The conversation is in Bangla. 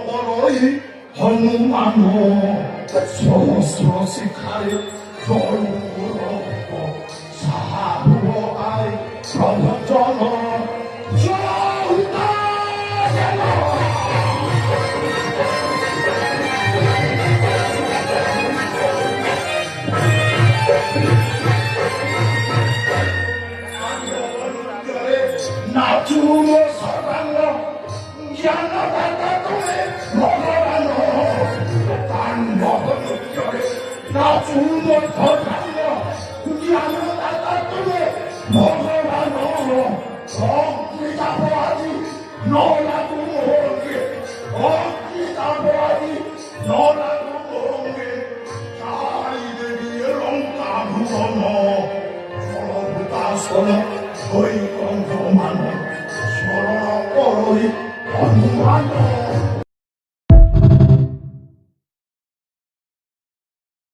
বড়ই হনুমান সহস্র শিখারে জল সাহায্য প্রবচন নাচুর সর্বাঙ্গ জ্ঞান দাতা তুমি ভগবান তাণ্ডব নৃত্যরে নাচুর সর্বাঙ্গ জ্ঞান দাতা তুমি ভগবান অগ্নিতাপি নলাগু ভঙ্গে অগ্নিতাপি নলাগু ভঙ্গে তাই দেবী লঙ্কা ভুবন জলভূতাসন